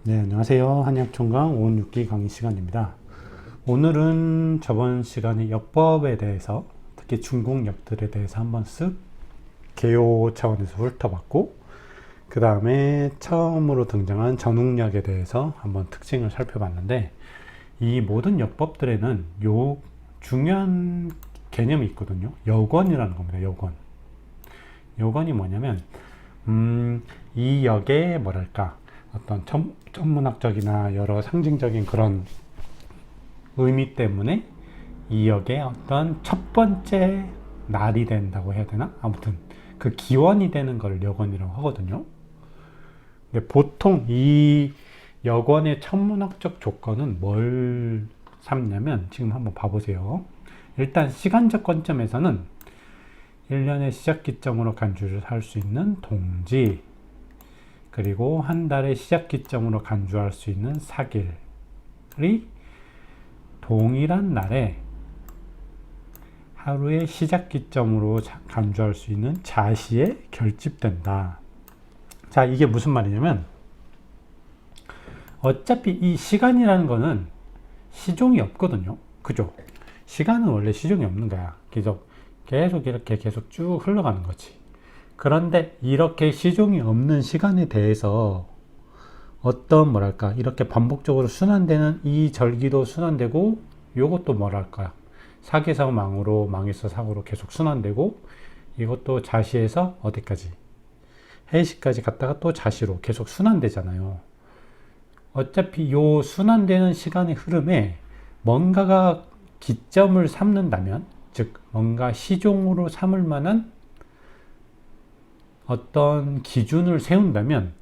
네, 안녕하세요. 한약총각 516기 강의 시간입니다. 오늘은 저번 시간에 역법에 대해서, 특히 중국역들에 대해서 한번 쓱 개요 차원에서 훑어봤고, 그 다음에 처음으로 등장한 전웅역에 대해서 한번 특징을 살펴봤는데, 이 모든 역법들에는 요 중요한 개념이 있거든요. 역원이라는 겁니다. 역원. 역원이 뭐냐면 이 역의 뭐랄까 어떤 천문학적이나 여러 상징적인 그런 의미 때문에 이 역의 어떤 첫 번째 날이 된다고 해야 되나? 아무튼 그 기원이 되는 걸 역원이라고 하거든요. 근데 보통 이 역원의 천문학적 조건은 뭘 삼냐면, 지금 한번 봐보세요. 일단 시간적 관점에서는 1년의 시작 기점으로 간주를 할 수 있는 동지, 그리고 한 달의 시작 기점으로 간주할 수 있는 사길이 동일한 날에 하루의 시작 기점으로 간주할 수 있는 자시에 결집된다. 자, 이게 무슨 말이냐면, 어차피 이 시간이라는 거는 시종이 없거든요. 그죠? 시간은 원래 시종이 없는 거야. 계속 이렇게 계속 쭉 흘러가는 거지. 그런데 이렇게 시종이 없는 시간에 대해서 어떤 뭐랄까 이렇게 반복적으로 순환되는 이 절기도 순환되고, 요것도 뭐랄까 사기에서 망으로, 망에서 사고로 계속 순환되고, 이것도 자시에서 어디까지 해시까지 갔다가 또 자시로 계속 순환되잖아요. 어차피 요 순환되는 시간의 흐름에 뭔가가 기점을 삼는다면, 즉 뭔가 시종으로 삼을 만한 어떤 기준을 세운다면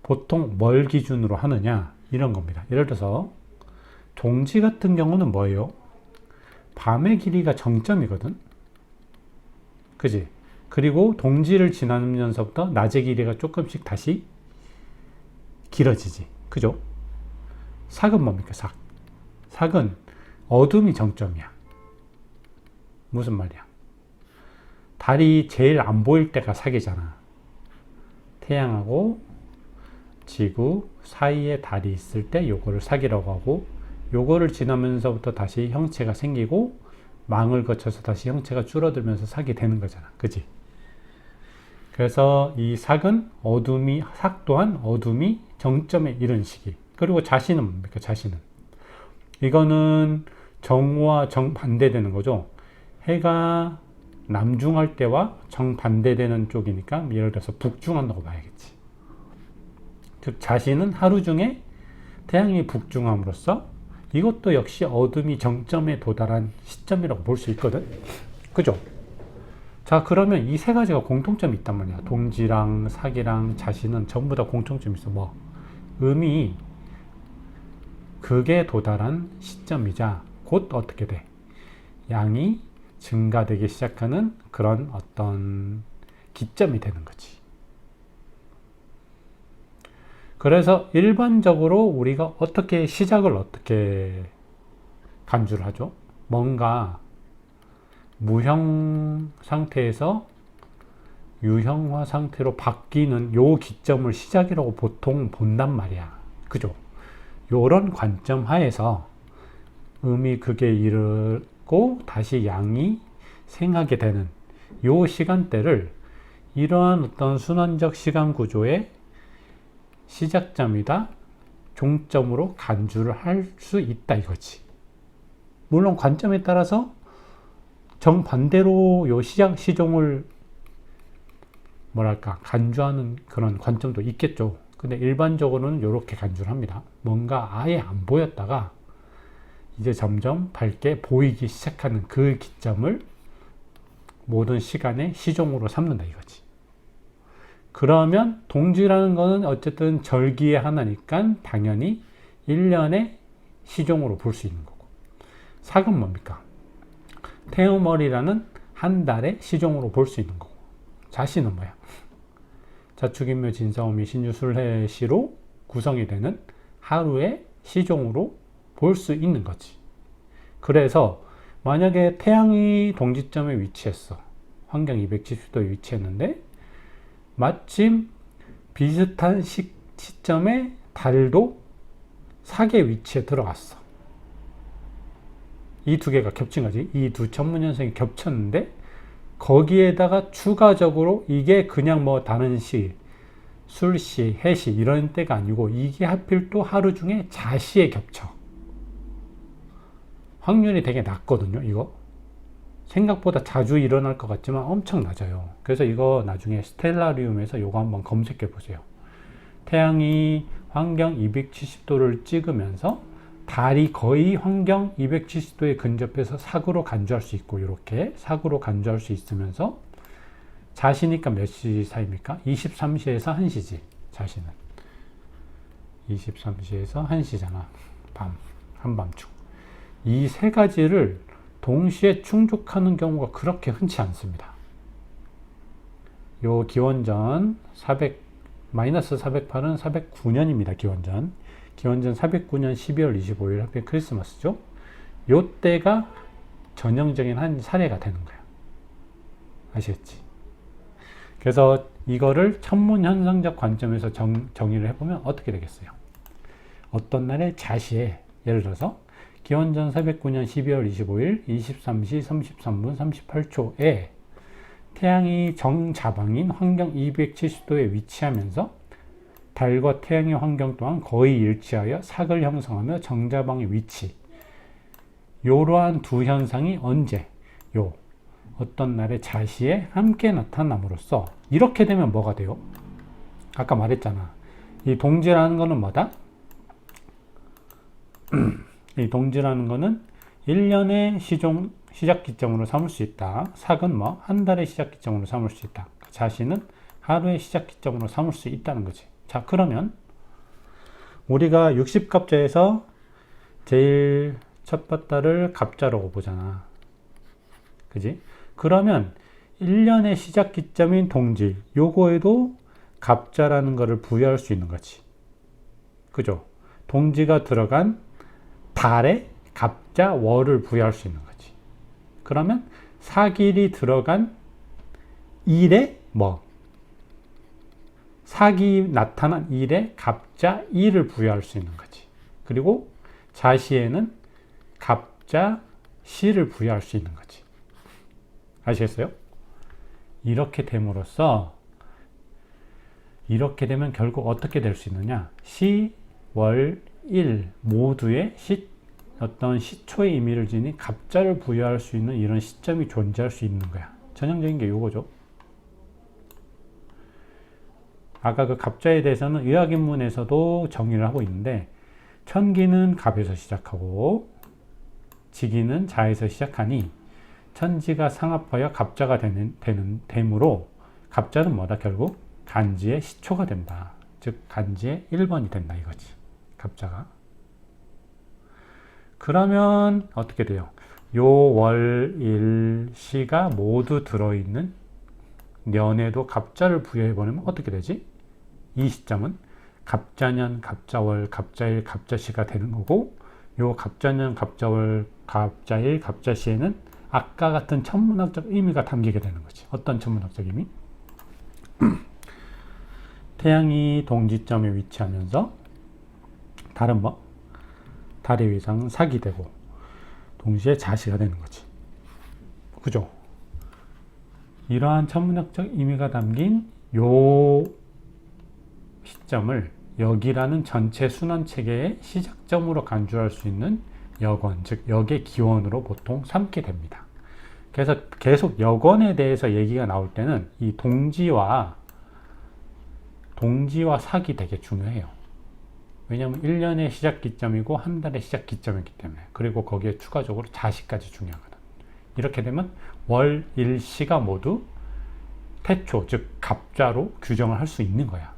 보통 뭘 기준으로 하느냐, 이런 겁니다. 예를 들어서 동지 같은 경우는 뭐예요? 밤의 길이가 정점이거든. 그지? 그리고 동지를 지나면서부터 낮의 길이가 조금씩 다시 길어지지. 그죠? 삭은 뭡니까? 삭은 어둠이 정점이야. 무슨 말이야? 달이 제일 안 보일 때가 삭이잖아. 태양하고 지구 사이에 달이 있을 때 요거를 삭이라고 하고, 요거를 지나면서부터 다시 형체가 생기고 망을 거쳐서 다시 형체가 줄어들면서 삭이 되는 거잖아. 그지? 그래서 이 삭은 삭 또한 어둠이 정점에 이른 시기. 그리고 자신은 뭡니까? 자신은 이거는 정오와 정반대되는 거죠. 해가 남중할 때와 정반대되는 쪽이니까 예를 들어서 북중한다고 봐야겠지. 즉 자신은 하루 중에 태양이 북중함으로써 이것도 역시 어둠이 정점에 도달한 시점이라고 볼 수 있거든. 그죠? 자, 그러면 이 세 가지가 공통점이 있단 말이야. 동지랑 사기랑 자신은 전부 다 공통점이 있어. 뭐 음이 극에 도달한 시점이자 곧 어떻게 돼? 양이 증가되기 시작하는 그런 어떤 기점이 되는 거지. 그래서 일반적으로 우리가 시작을 어떻게 간주를 하죠? 뭔가 무형 상태에서 유형화 상태로 바뀌는 요 기점을 시작이라고 보통 본단 말이야. 그죠? 요런 관점 하에서 음이 극에 이르고 다시 양이 생하게 되는 요 시간대를 이러한 어떤 순환적 시간 구조의 시작점이다, 종점으로 간주를 할 수 있다 이거지. 물론 관점에 따라서 정반대로 요 시종을 뭐랄까 간주하는 그런 관점도 있겠죠. 근데 일반적으로는 이렇게 간주를 합니다. 뭔가 아예 안 보였다가 이제 점점 밝게 보이기 시작하는 그 기점을 모든 시간의 시종으로 삼는다 이거지. 그러면 동지라는 거는 어쨌든 절기의 하나니까 당연히 1년의 시종으로 볼 수 있는 거고, 삭은 뭡니까? 태음월이라는 한 달의 시종으로 볼 수 있는 거고, 자신은 뭐야? 자축인묘 진사오미 신유술해시로 구성이 되는 하루의 시종으로 볼 수 있는 거지. 그래서 만약에 태양이 동지점에 위치했어. 환경 270도에 위치했는데 마침 비슷한 시점에 달도 사기의 위치에 들어갔어. 이 두 개가 겹친 거지. 이 두 천문현상이 겹쳤는데 거기에다가 추가적으로 이게 그냥 뭐 다른 시, 술시, 해시 이런 때가 아니고 이게 하필 또 하루 중에 자시에 겹쳐. 확률이 되게 낮거든요. 이거 생각보다 자주 일어날 것 같지만 엄청 낮아요. 그래서 이거 나중에 스텔라리움에서 이거 한번 검색해 보세요. 태양이 환경 270도를 찍으면서 달이 거의 환경 270도에 근접해서 사구로 간주할 수 있고, 이렇게 사구로 간주할 수 있으면서 자시니까 몇 시 사이입니까? 23시에서 1시지. 자시는 23시에서 1시잖아. 한밤중. 이 세 가지를 동시에 충족하는 경우가 그렇게 흔치 않습니다. 요 기원전 408은 409년입니다. 기원전 409년 12월 25일 하필 크리스마스죠. 요 때가 전형적인 한 사례가 되는 거야. 아시겠지? 그래서 이거를 천문현상적 관점에서 정의를 해보면 어떻게 되겠어요? 어떤 날에 자시에, 예를 들어서 기원전 409년 12월 25일 23시 33분 38초에 태양이 정자방인 환경 270도에 위치하면서 달과 태양의 환경 또한 거의 일치하여 사을 형성하며 정자방의 위치, 이러한 두 현상이 언제, 어떤 날의 자시에 함께 나타남으로써 이렇게 되면 뭐가 돼요? 아까 말했잖아. 이 동지라는 거는 뭐다? 이 동지라는 거는 1년의 시작 기점으로 삼을 수 있다. 삭은 뭐 한 달의 시작 기점으로 삼을 수 있다. 자시는 하루의 시작 기점으로 삼을 수 있다는 거지. 자, 그러면 우리가 60갑자에서 제일 첫 바다를 갑자라고 보잖아. 그지? 그러면 1년의 시작 기점인 동지, 요거에도 갑자라는 거를 부여할 수 있는 거지. 그죠? 동지가 들어간 달에 갑자 월을 부여할 수 있는 거지. 그러면 사길이 들어간 일에 뭐? 사기 나타난 일에 갑자 일을 부여할 수 있는 거지. 그리고 자시에는 갑자 시를 부여할 수 있는 거지. 아시겠어요? 이렇게 됨으로써 이렇게 되면 결국 어떻게 될 수 있느냐? 시, 월, 일 모두의 어떤 시초의 의미를 지닌 갑자를 부여할 수 있는 이런 시점이 존재할 수 있는 거야. 전형적인 게 요거죠. 아까 그 갑자에 대해서는 의학인문에서도 정의를 하고 있는데, 천기는 갑에서 시작하고 지기는 자에서 시작하니 천지가 상합하여 갑자가 되므로 갑자는 뭐다? 결국 간지의 시초가 된다. 즉 간지의 1번이 된다 이거지. 갑자가. 그러면 어떻게 돼요? 요 월, 일, 시가 모두 들어있는 년에도 갑자를 부여해버리면 어떻게 되지? 이 시점은 갑자년, 갑자월, 갑자일, 갑자시가 되는 거고, 요 갑자년, 갑자월, 갑자일, 갑자시에는 아까 같은 천문학적 의미가 담기게 되는 거지. 어떤 천문학적 의미? 태양이 동지점에 위치하면서 달은 뭐? 달의 위상은 사기 되고 동시에 자시가 되는 거지. 그죠? 이러한 천문학적 의미가 담긴 요 시점을 역이라는 전체 순환체계의 시작점으로 간주할 수 있는 역원, 즉 역의 기원으로 보통 삼게 됩니다. 그래서 계속 역원에 대해서 얘기가 나올 때는 이 동지와 사기 되게 중요해요. 왜냐하면 1년의 시작 기점이고 한 달의 시작 기점이기 때문에. 그리고 거기에 추가적으로 자시까지 중요하거든. 이렇게 되면 월, 일, 시가 모두 태초, 즉 갑자로 규정을 할 수 있는 거야.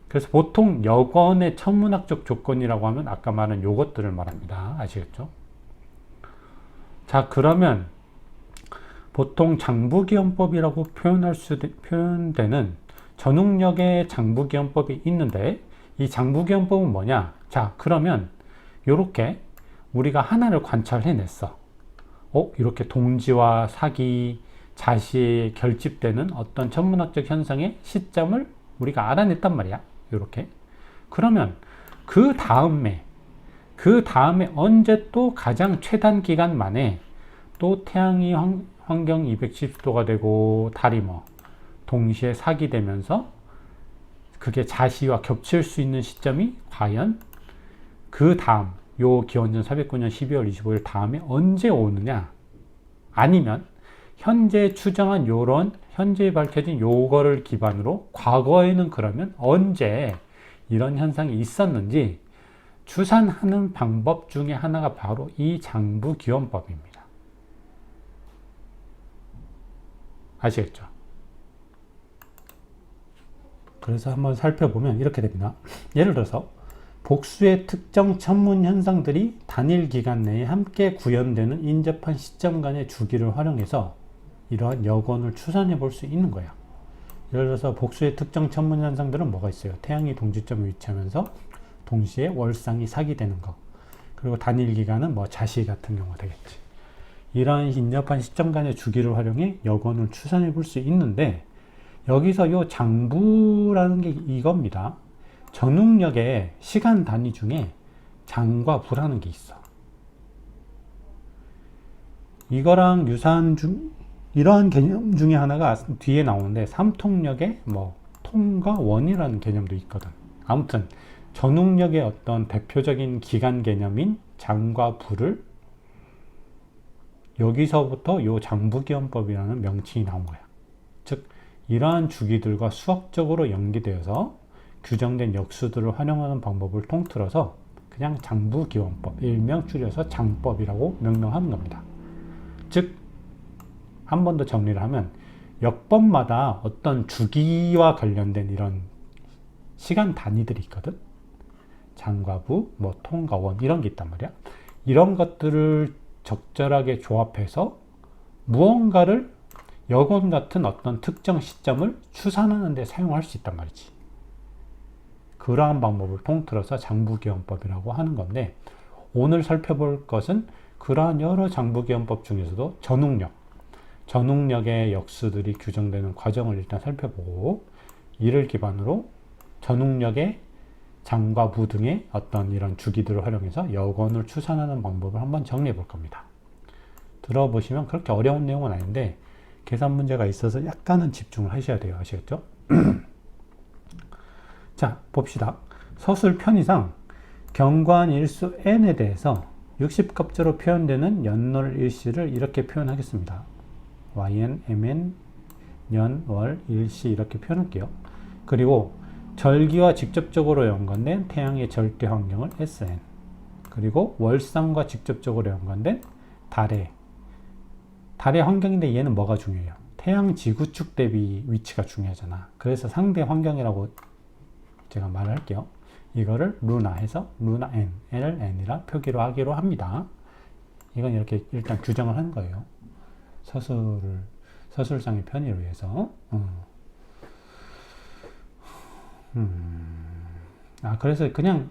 그래서 보통 역원의 천문학적 조건이라고 하면 아까 말한 요것들을 말합니다. 아시겠죠? 자, 그러면 보통 장부기원법이라고 표현되는 전웅력의 장부기원법이 있는데, 이 장부기원법은 뭐냐? 자, 그러면 요렇게 우리가 하나를 관찰해냈어. 이렇게 동지와 사기, 자시에 결집되는 어떤 천문학적 현상의 시점을 우리가 알아냈단 말이야. 이렇게. 그러면 그 다음에 언제 또 가장 최단 기간 만에 또 태양이 환경 270도가 되고 달이 동시에 사기 되면서 그게 자시와 겹칠 수 있는 시점이 과연 그 다음 요 기원전 409년 12월 25일 다음에 언제 오느냐, 아니면 현재 추정한 현재 밝혀진 요거를 기반으로 과거에는 그러면 언제 이런 현상이 있었는지 추산하는 방법 중에 하나가 바로 이 장부기원법입니다. 아시겠죠? 그래서 한번 살펴보면 이렇게 됩니다. 예를 들어서 복수의 특정 천문 현상들이 단일 기간 내에 함께 구현되는 인접한 시점 간의 주기를 활용해서 이러한 여건을 추산해 볼 수 있는 거예요. 예를 들어서 복수의 특정 천문 현상들은 뭐가 있어요? 태양이 동지점에 위치하면서 동시에 월상이 사기되는 거, 그리고 단일 기간은 자시 같은 경우가 되겠지. 이러한 인접한 시점 간의 주기를 활용해 여건을 추산해 볼 수 있는데, 여기서 요 장부라는 게 이겁니다. 전웅력의 시간 단위 중에 장과 부라는 게 있어. 이거랑 유사한 이러한 개념 중에 하나가 뒤에 나오는데, 삼통력의 통과 원이라는 개념도 있거든. 아무튼 전웅력의 어떤 대표적인 기간 개념인 장과 부를 여기서부터 요 장부기원법이라는 명칭이 나온 거야. 즉 이러한 주기들과 수학적으로 연계되어서 규정된 역수들을 활용하는 방법을 통틀어서 그냥 장부기원법, 일명 줄여서 장법이라고 명명하는 겁니다. 즉 한 번 더 정리를 하면 역법마다 어떤 주기와 관련된 이런 시간 단위들이 있거든. 장과 부, 통과 원 이런 게 있단 말이야. 이런 것들을 적절하게 조합해서 무언가를 여건 같은 어떤 특정 시점을 추산하는 데 사용할 수 있단 말이지. 그러한 방법을 통틀어서 장부기원법이라고 하는 건데, 오늘 살펴볼 것은 그러한 여러 장부기원법 중에서도 전웅력의 역수들이 규정되는 과정을 일단 살펴보고, 이를 기반으로 전웅력의 장과 부 등의 어떤 이런 주기들을 활용해서 여건을 추산하는 방법을 한번 정리해 볼 겁니다. 들어보시면 그렇게 어려운 내용은 아닌데 계산 문제가 있어서 약간은 집중을 하셔야 돼요. 아시겠죠? 자, 봅시다. 서술 편의상 경관 일수 n에 대해서 60겁제로 표현되는 연월 일시를 이렇게 표현하겠습니다. yn, mn, 년, 월, 일시 이렇게 표현할게요. 그리고 절기와 직접적으로 연관된 태양의 절대 환경을 sn, 그리고 월상과 직접적으로 연관된 달의 환경인데 얘는 뭐가 중요해요? 태양 지구축 대비 위치가 중요하잖아. 그래서 상대 환경이라고 제가 말을 할게요. 이거를 루나 해서 루나 n, L을 n이라 표기로 하기로 합니다. 이건 이렇게 일단 규정을 한 거예요. 서술상의 편의를 위해서. 그래서 그냥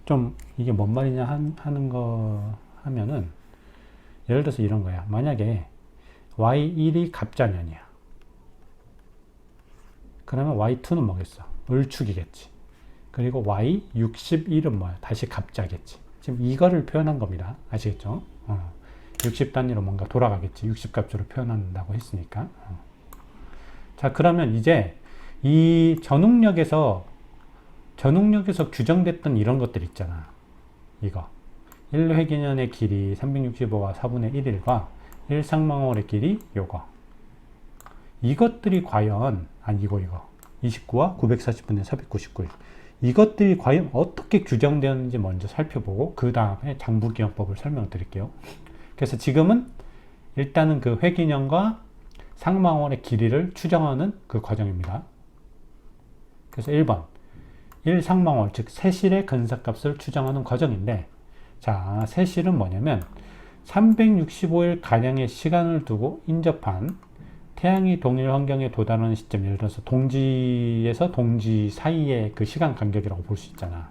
좀 이게 뭔 말이냐 하는 거 하면은, 예를 들어서 이런 거야. 만약에 y1이 갑자년이야. 그러면 y2는 뭐겠어? 을축이겠지. 그리고 y61은 뭐야? 다시 갑자겠지. 지금 이거를 표현한 겁니다. 아시겠죠? 60단위로 뭔가 돌아가겠지. 60값으로 표현한다고 했으니까. 자, 그러면 이제 이 전웅력에서 규정됐던 이런 것들 있잖아. 이거 1회기년의 길이 365가 4분의 1일과 1상망월의 길이 요거. 이것들이 과연 이거 29와 940분의 499일, 이것들이 과연 어떻게 규정되었는지 먼저 살펴보고 그 다음에 장부기원법을 설명을 드릴게요. 그래서 지금은 일단은 그 회기년과 상망월의 길이를 추정하는 그 과정입니다. 그래서 1번 1상망월, 즉 세실의 근사값을 추정하는 과정인데, 자, 세실은 뭐냐면 365일 가량의 시간을 두고 인접한 태양이 동일 환경에 도달하는 시점, 예를 들어서 동지에서 동지 사이의 그 시간 간격이라고 볼 수 있잖아.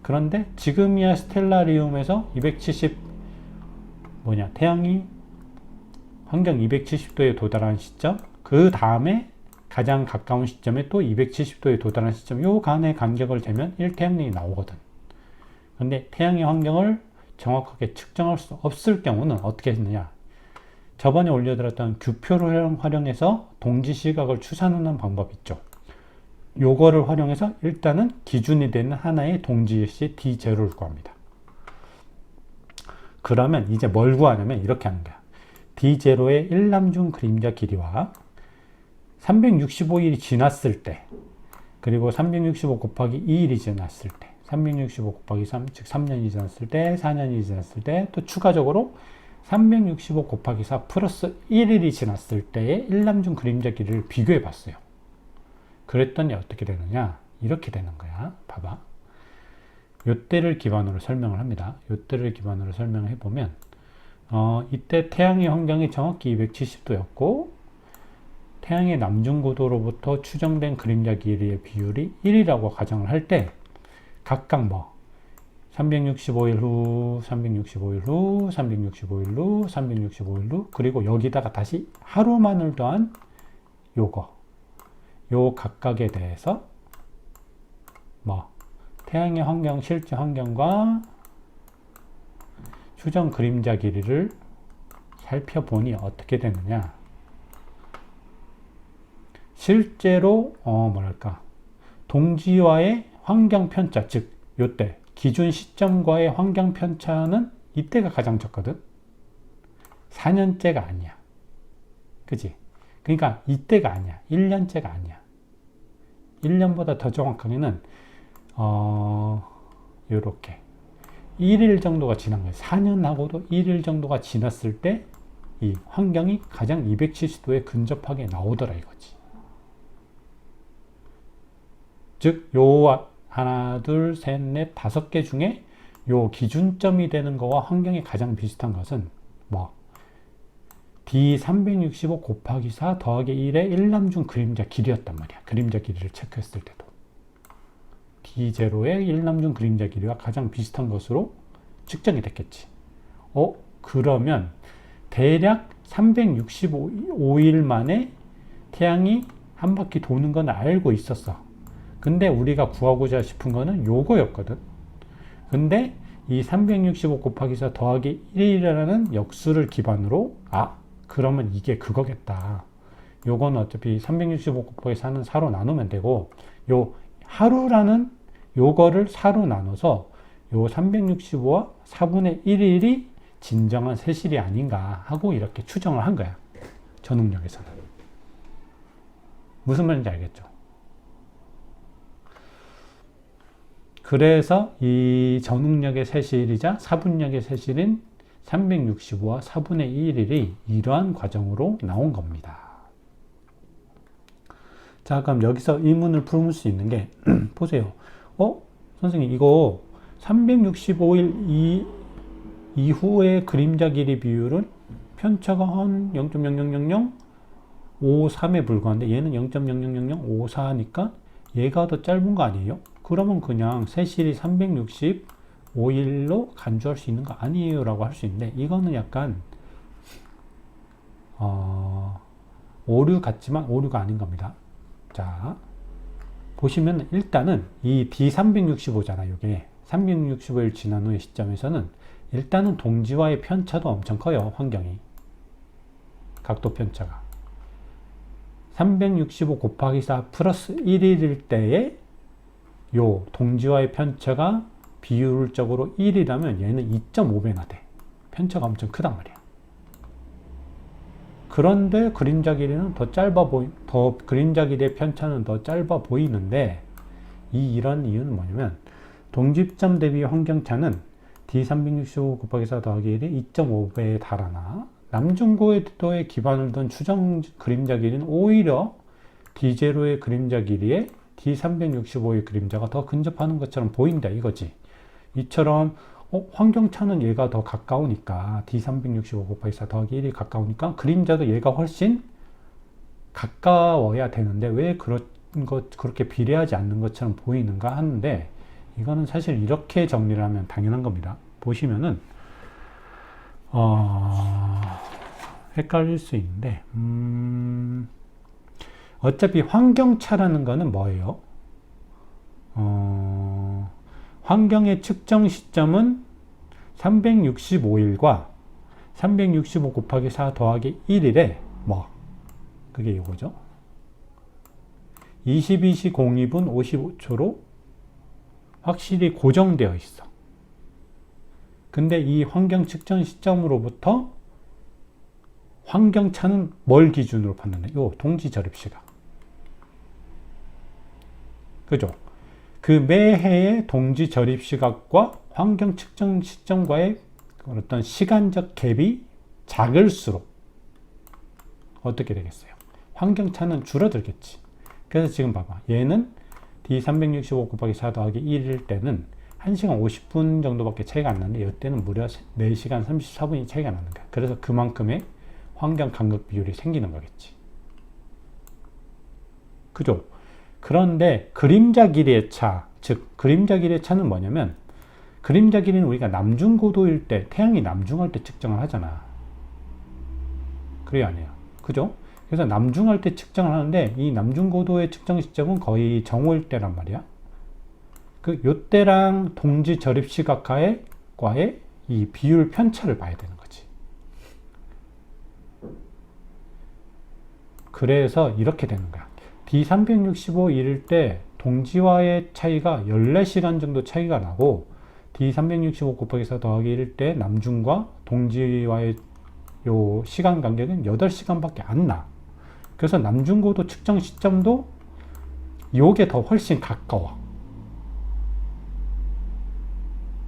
그런데 지금이야 스텔라리움에서 태양이 환경 270도에 도달하는 시점, 그 다음에 가장 가까운 시점에 또 270도에 도달한 시점, 요 간의 간격을 재면 1태양력이 나오거든. 근데 태양의 환경을 정확하게 측정할 수 없을 경우는 어떻게 했느냐? 저번에 올려드렸던 규표를 활용해서 동지 시각을 추산하는 방법이 있죠. 요거를 활용해서 일단은 기준이 되는 하나의 동지시 D0를 구합니다. 그러면 이제 뭘 구하냐면 이렇게 하는 거야. D0의 일남중 그림자 길이와 365일이 지났을 때, 그리고 365 곱하기 2일이 지났을 때, 365 곱하기 3, 즉 3년이 지났을 때, 4년이 지났을 때, 또 추가적으로 365 곱하기 4 플러스 1일이 지났을 때의 일남중 그림자 길이를 비교해 봤어요. 그랬더니 어떻게 되느냐? 이렇게 되는 거야. 봐봐. 요때를 기반으로 설명을 합니다. 요때를 기반으로 설명을 해보면 이때 태양의 환경이 정확히 270도였고 태양의 남중고도로부터 추정된 그림자 길이의 비율이 1이라고 가정을 할 때 각각 365일 후, 365일 후, 365일 후, 365일 후, 그리고 여기다가 다시 하루만을 더한 요 각각에 대해서 태양의 환경, 실제 환경과 추정 그림자 길이를 살펴보니 어떻게 되느냐. 실제로 동지와의 환경 편차, 즉 요때 기준 시점과의 환경 편차는 이때가 가장 적거든. 4년째가 아니야. 그지? 그러니까 이때가 아니야. 1년째가 아니야. 1년보다 더 정확하게는 요렇게 1일 정도가 지난 거예요. 4년하고도 1일 정도가 지났을 때 이 환경이 가장 270도에 근접하게 나오더라 이거지. 즉, 요 하나, 둘, 셋, 넷, 5개 중에 요 기준점이 되는 거와 환경이 가장 비슷한 것은 D365 곱하기 4 더하기 1의 일남중 그림자 길이였단 말이야. 그림자 길이를 체크했을 때도. D0의 일남중 그림자 길이와 가장 비슷한 것으로 측정이 됐겠지. 그러면 대략 365일 만에 태양이 한 바퀴 도는 건 알고 있었어. 근데 우리가 구하고자 싶은 거는 요거였거든. 근데 이 365 곱하기 4 더하기 1이라는 역수를 기반으로 그러면 이게 그거겠다. 요건 어차피 365 곱하기 4는 4로 나누면 되고 요 하루라는 요거를 4로 나눠서 요 365와 4분의 1일이 진정한 세실이 아닌가 하고 이렇게 추정을 한 거야. 전응력에서는. 무슨 말인지 알겠죠? 그래서 이 전응력의 세실이자 사분력의 세실인 365와 4분의 1일이 이러한 과정으로 나온 겁니다. 자, 그럼 여기서 의문을 풀을 수 있는 게 보세요. 선생님 이거 365일 이후의 그림자 길이 비율은 편차가 한 0.000053에 불과한데 얘는 0.000054니까 얘가 더 짧은 거 아니에요? 그러면 그냥 세실이 365일로 간주할 수 있는 거 아니에요? 라고 할 수 있는데 이거는 약간 오류 같지만 오류가 아닌 겁니다. 자, 보시면 일단은 이 D365잖아. 이게 365일 지난 후의 시점에서는 일단은 동지와의 편차도 엄청 커요. 환경이. 각도 편차가. 365 곱하기 4 플러스 1일일 때에 요 동지와의 편차가 비율적으로 1이라면 얘는 2.5배나 돼. 편차가 엄청 크단 말이야. 그런데 그림자 길이는 그림자 길이의 편차는 더 짧아 보이는데 이런 이유는 뭐냐면 동집점 대비 환경차는 D365 곱하기 4 더하기 1이 2.5배에 달하나 남중고도에 기반을 둔 추정 그림자 길이는 오히려 D0의 그림자 길이에 D365의 그림자가 더 근접하는 것처럼 보인다 이거지. 이처럼 환경차는 얘가 더 가까우니까 D365 곱하기 4 더하기 1이 가까우니까 그림자도 얘가 훨씬 가까워야 되는데 왜 그렇게 비례하지 않는 것처럼 보이는가 하는데 이거는 사실 이렇게 정리를 하면 당연한 겁니다. 보시면은 헷갈릴 수 있는데 어차피 환경차라는 거는 뭐예요? 환경의 측정 시점은 365일과 365 곱하기 4 더하기 1일에 그게 이거죠. 22시 02분 55초로 확실히 고정되어 있어. 근데 이 환경 측정 시점으로부터 환경차는 뭘 기준으로 판단해? 요 동지 절입 시각. 그죠? 그 매해의 동지 절입 시각과 환경 측정 시점과의 어떤 시간적 갭이 작을수록 어떻게 되겠어요? 환경차는 줄어들겠지. 그래서 지금 봐봐. 얘는 D365 곱하기 4 더하기 1일 때는 1시간 50분 정도밖에 차이가 안 나는데 이때는 무려 4시간 34분이 차이가 나는 거야. 그래서 그만큼의 환경 간극 비율이 생기는 거겠지. 그죠? 그런데 그림자 길이의 차, 즉 그림자 길이의 차는 뭐냐면 그림자 길이는 우리가 남중고도일 때, 태양이 남중할 때 측정을 하잖아. 그래요, 아니에요? 그죠? 그래서 남중할 때 측정을 하는데 이 남중고도의 측정 시점은 거의 정오일 때란 말이야. 요때랑 동지 절입 시각과의 이 비율 편차를 봐야 되는 거지. 그래서 이렇게 되는 거야. D365일일 때 동지와의 차이가 14시간 정도 차이가 나고 D365 곱하기 4 더하기 1일 때 남중과 동지와의 요 시간 간격은 8시간밖에 안 나. 그래서 남중고도 측정 시점도 요게 더 훨씬 가까워.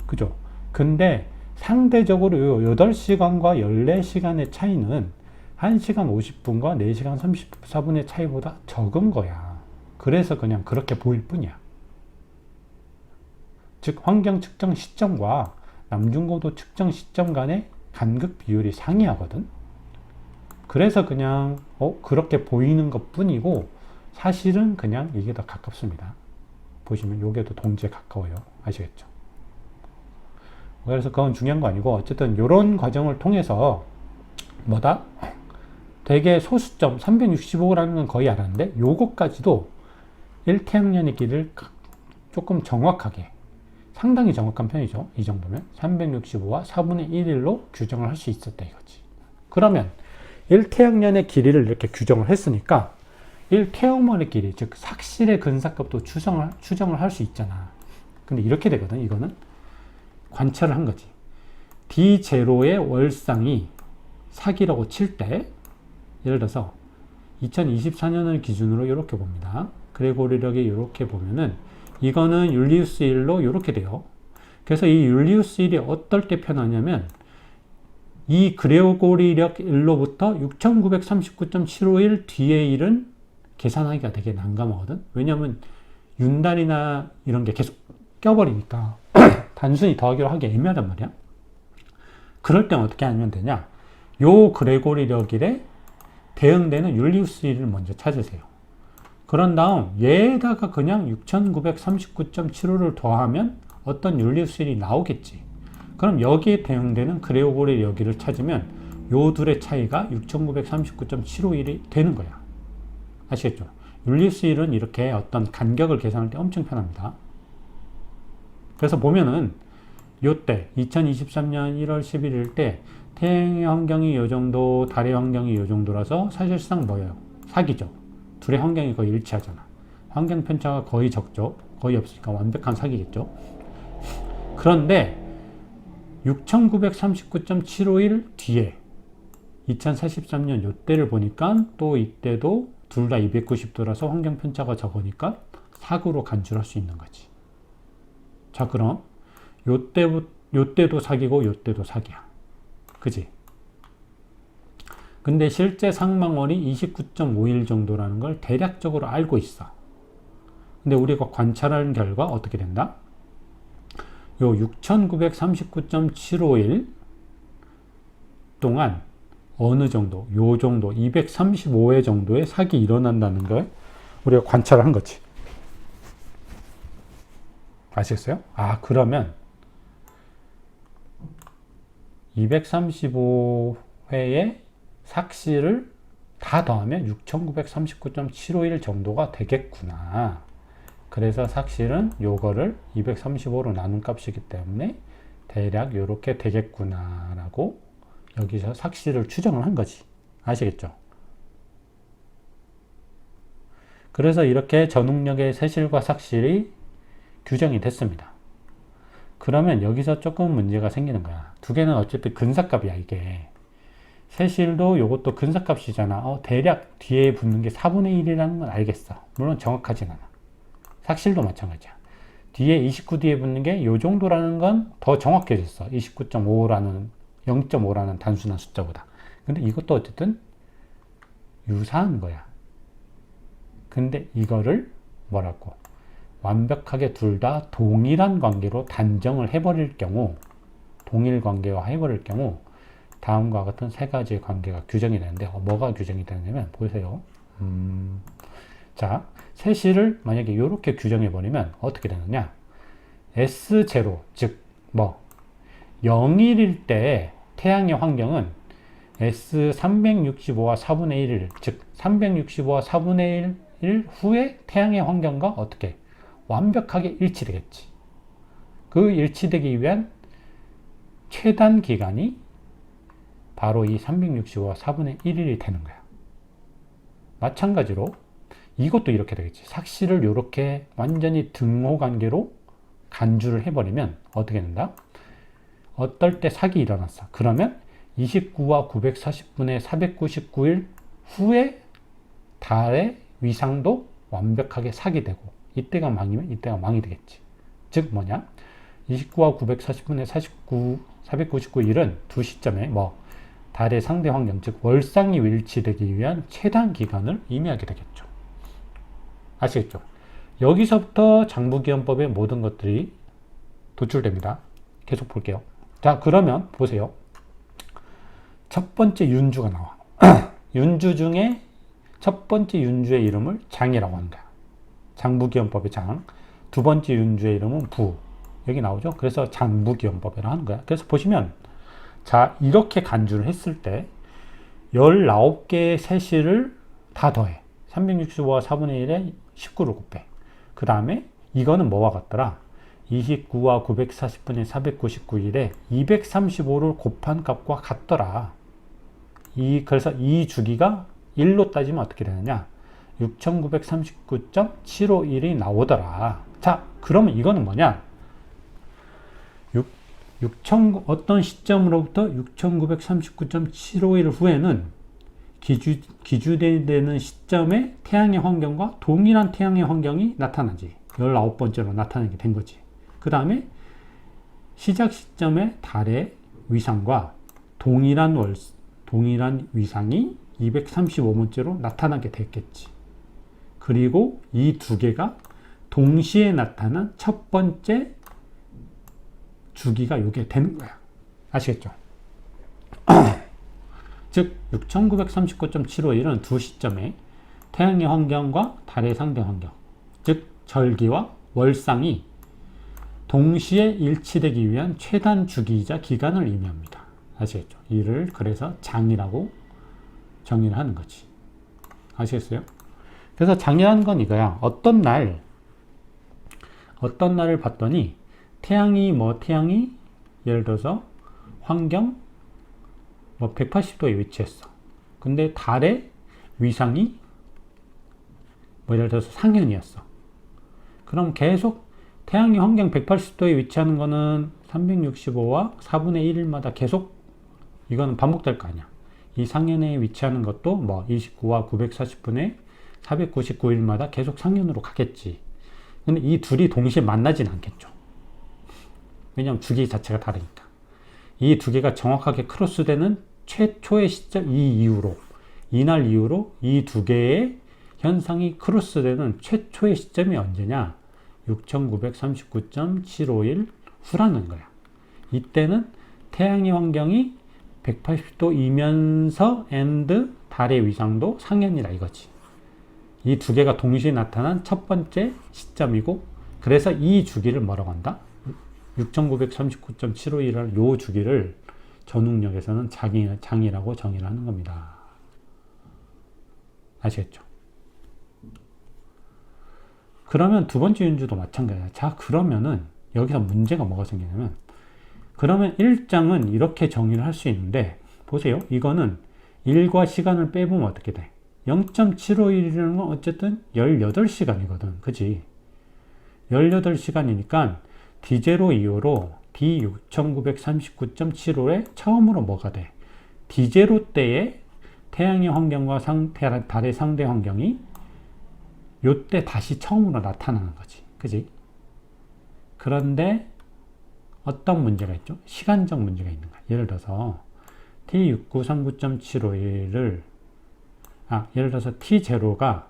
그죠? 근데 상대적으로 요 8시간과 14시간의 차이는 1시간 50분과 4시간 34분의 차이보다 적은 거야. 그래서 그냥 그렇게 보일 뿐이야. 즉 환경 측정 시점과 남중고도 측정 시점 간의 간극 비율이 상이하거든. 그래서 그냥 그렇게 보이는 것 뿐이고 사실은 그냥 이게 더 가깝습니다. 보시면 요게 더 동지에 가까워요. 아시겠죠? 그래서 그건 중요한 거 아니고 어쨌든 이런 과정을 통해서 되게 소수점 365라는 건 거의 알았는데 요것까지도 1태양년의 길이를 조금 정확하게 상당히 정확한 편이죠. 이 정도면 365와 4분의 1일로 규정을 할 수 있었다 이거지. 그러면 1태양년의 길이를 이렇게 규정을 했으니까 1태양만의 길이, 즉 삭실의 근사값도 추정을 할 수 있잖아. 근데 이렇게 되거든. 이거는 관찰을 한 거지. D0의 월상이 사기라고 칠 때 예를 들어서 2024년을 기준으로 이렇게 봅니다. 그레고리력이 이렇게 보면은 이거는 율리우스 1로 이렇게 돼요. 그래서 이 율리우스 1이 어떨 때 표현하냐면 이 그레고리력 1로부터 6939.751 뒤에 일은 계산하기가 되게 난감하거든. 왜냐면 윤달이나 이런 게 계속 껴버리니까 단순히 더하기로 하기 애매하단 말이야. 그럴 땐 어떻게 하면 되냐? 요 그레고리력 1에 대응되는 율리우스 1을 먼저 찾으세요. 그런 다음 얘에다가 그냥 6939.75를 더하면 어떤 율리우스 1이 나오겠지. 그럼 여기에 대응되는 그레고리력 1을 찾으면 요 둘의 차이가 6939.751이 되는 거야. 아시겠죠? 율리우스 1은 이렇게 어떤 간격을 계산할 때 엄청 편합니다. 그래서 보면은 요때 2023년 1월 11일 때 태양의 환경이 요 정도, 달의 환경이 요 정도라서 사실상 뭐예요? 사기죠. 둘의 환경이 거의 일치하잖아. 환경 편차가 거의 적죠. 거의 없으니까 완벽한 사기겠죠. 그런데 6939.751 뒤에 2043년 요때를 보니까 또 이때도 둘 다 290도라서 환경 편차가 적으니까 사고로 간주할 수 있는 거지. 자, 그럼 요때도 사기고 요때도 사기야. 그지? 근데 실제 상망원이 29.5일 정도라는 걸 대략적으로 알고 있어. 근데 우리가 관찰한 결과 어떻게 된다? 요 6939.751 동안 어느 정도, 요 정도, 235회 정도의 사기 일어난다는 걸 우리가 관찰을 한 거지. 아시겠어요? 아, 그러면 235회의 삭시를 다 더하면 6939.751 정도가 되겠구나. 그래서 삭실은 요거를 235로 나눈 값이기 때문에 대략 요렇게 되겠구나 라고 여기서 삭실을 추정을 한 거지. 아시겠죠? 그래서 이렇게 전응력의 세실과 삭실이 규정이 됐습니다. 그러면 여기서 조금 문제가 생기는 거야. 두 개는 어쨌든 근사값이야, 이게. 세실도 요것도 근사값이잖아. 대략 뒤에 붙는 게 4분의 1이라는 건 알겠어. 물론 정확하진 않아. 삭실도 마찬가지야. 뒤에 29 뒤에 붙는 게 요 정도라는 건 더 정확해졌어. 29.5라는 0.5라는 단순한 숫자보다. 근데 이것도 어쨌든 유사한 거야. 근데 이거를 뭐라고? 완벽하게 둘 다 동일한 관계로 단정을 해버릴 경우, 동일 관계화 해버릴 경우 다음과 같은 세 가지의 관계가 규정이 되는데 뭐가 규정이 되냐면 보세요. 자, 세실을 만약에 이렇게 규정해버리면 어떻게 되느냐? S0, 즉 뭐 0일일 때 태양의 환경은 S365와 4분의 1일, 즉 365와 4분의 1 후에 태양의 환경과 어떻게 완벽하게 일치되겠지. 그 일치되기 위한 최단 기간이 바로 이 365와 4분의 1일이 되는 거야. 마찬가지로 이것도 이렇게 되겠지. 삭실을 이렇게 완전히 등호관계로 간주를 해버리면 어떻게 된다? 어떨 때 삭이 일어났어. 그러면 29와 940분의 499일 후에 달의 위상도 완벽하게 삭이 되고 이때가 망이면 이때가 망이 되겠지. 즉 뭐냐? 29와 940분의 499일은 두 시점에 뭐 달의 상대 환경, 즉 월상이 일치되기 위한 최단 기간을 의미하게 되겠죠. 아시겠죠? 여기서부터 장부기원법의 모든 것들이 도출됩니다. 계속 볼게요. 자, 그러면 보세요. 첫 번째 윤주가 나와. 윤주 중에 첫 번째 윤주의 이름을 장이라고 하는 거야. 장부기원법의 장. 두 번째 윤주의 이름은 부. 여기 나오죠? 그래서 장부기원법이라고 하는 거야. 그래서 보시면 자, 이렇게 간주를 했을 때 19개의 세실을 다 더해. 365와 4분의 1에 19를 곱해. 그 다음에 이거는 뭐와 같더라? 29와 940분의 499일에 235를 곱한 값과 같더라. 그래서 이 주기가 1로 따지면 어떻게 되느냐? 6939.751이 나오더라. 자, 그러면 이거는 뭐냐? 어떤 시점으로부터 6939.751 후에는 기준되는 시점에 태양의 환경과 동일한 태양의 환경이 나타나지. 19번째로 나타나게 된 거지. 그 다음에 시작 시점에 달의 위상과 동일한 위상이 235번째로 나타나게 됐겠지. 그리고 이 두 개가 동시에 나타난 첫 번째 주기가 이게 되는 거야. 아시겠죠? 즉 6939.751은 두 시점에 태양의 환경과 달의 상대 환경, 즉 절기와 월상이 동시에 일치되기 위한 최단 주기이자 기간을 의미합니다. 아시겠죠? 이를 그래서 장이라고 정의를 하는 거지. 아시겠어요? 그래서 장이라는 건 이거야. 어떤 날을 봤더니 태양이 예를 들어서 환경 180도에 위치했어. 근데 달의 위상이 예를 들어서 상현이었어. 그럼 계속 태양이 환경 180도에 위치하는 거는 365와 4분의 1일마다 계속 이거는 반복될 거 아니야. 이 상현에 위치하는 것도 29와 940분의 499일마다 계속 상현으로 가겠지. 근데 이 둘이 동시에 만나진 않겠죠. 왜냐하면 주기 자체가 다르니까. 이 두 개가 정확하게 크로스되는 최초의 시점, 이날 이후로 이 두 개의 현상이 크로스되는 최초의 시점이 언제냐? 6939.751 후라는 거야. 이때는 태양의 환경이 180도이면서 달의 위상도 상현이라 이거지. 이 두 개가 동시에 나타난 첫 번째 시점이고, 그래서 이 주기를 뭐라고 한다? 6939.751이라는 요 주기를 전응력에서는 장이라고 정의를 하는 겁니다. 아시겠죠? 그러면 두 번째 윤주도 마찬가지야. 자, 그러면은 여기서 문제가 뭐가 생기냐면, 그러면 1장은 이렇게 정의를 할 수 있는데, 보세요. 이거는 일과 시간을 빼보면 어떻게 돼? 0.751이라는 건 어쨌든 18시간이거든. 그지? 18시간이니까 D0 이후로 D6939.75에 처음으로 뭐가 돼? D0 때의 태양의 환경과 달의 상대 환경이 요때 다시 처음으로 나타나는 거지. 그지? 그런데 어떤 문제가 있죠? 시간적 문제가 있는 거야. 예를 들어서 T6939.751을 예를 들어서 T0가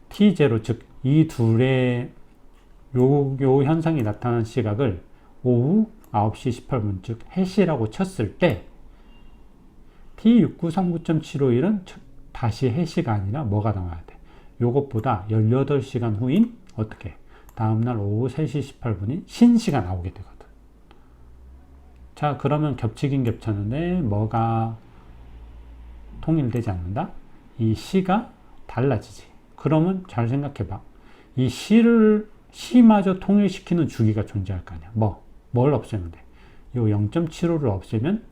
T0 즉 이 둘의 요 현상이 나타난 시각을 오후 9시 18분 즉 해시라고 쳤을 때 T6939.751은 다시 해시가 아니라 뭐가 나와야 돼? 요것보다 18시간 후인 어떻게? 다음날 오후 3시 18분인 신시가 나오게 되거든. 자, 그러면 겹치긴 겹쳤는데 뭐가 통일되지 않는다? 이 시가 달라지지. 그러면 잘 생각해봐. 이 시마저 통일시키는 주기가 존재할 거 아니야. 뭘 없애면 돼? 요 0.75를 없애면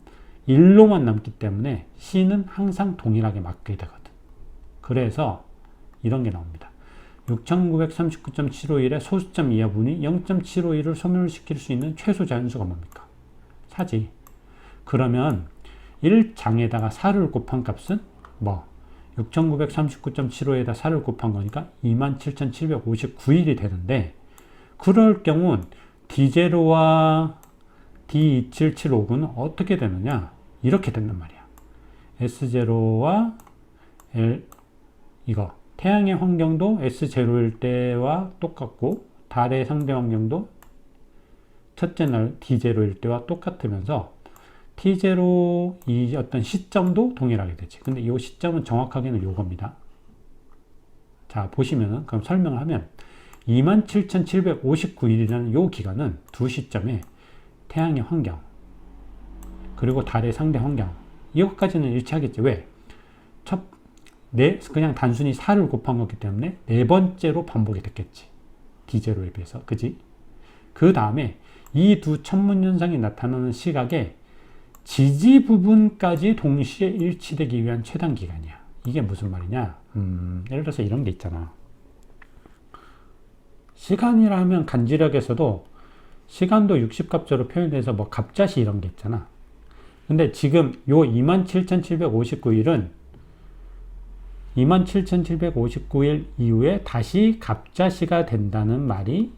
1로만 남기 때문에 C는 항상 동일하게 맞게 되거든. 그래서 이런 게 나옵니다. 6939.751의 소수점 이하분이 0.751을 소멸시킬 수 있는 최소 자연수가 뭡니까? 4지. 그러면 1장에다가 4를 곱한 값은 6939.75에다 4를 곱한 거니까 27,759일이 되는데, 그럴 경우 D0와 D2775는 어떻게 되느냐? 이렇게 된단 말이야. S0와 태양의 환경도 S0일 때와 똑같고, 달의 상대 환경도 첫째 날 D0일 때와 똑같으면서 T0 이 어떤 시점도 동일하게 되지. 근데 이 시점은 정확하게는 요겁니다. 자, 보시면은, 그럼 설명을 하면 27,759일이라는 요 기간은 두 시점에 태양의 환경, 그리고 달의 상대 환경, 이것까지는 일치하겠지. 왜? 그냥 단순히 4를 곱한 거기 때문에 네 번째로 반복이 됐겠지. D0에 비해서. 그지? 그 다음에 이 두 천문현상이 나타나는 시각의 지지 부분까지 동시에 일치되기 위한 최단 기간이야. 이게 무슨 말이냐? 예를 들어서 이런 게 있잖아. 시간이라 하면 간지력에서도 시간도 60갑자로 표현해서 갑자시 이런 게 있잖아. 근데 지금 요 27,759일은 27,759일 이후에 다시 갑자시가 된다는 말이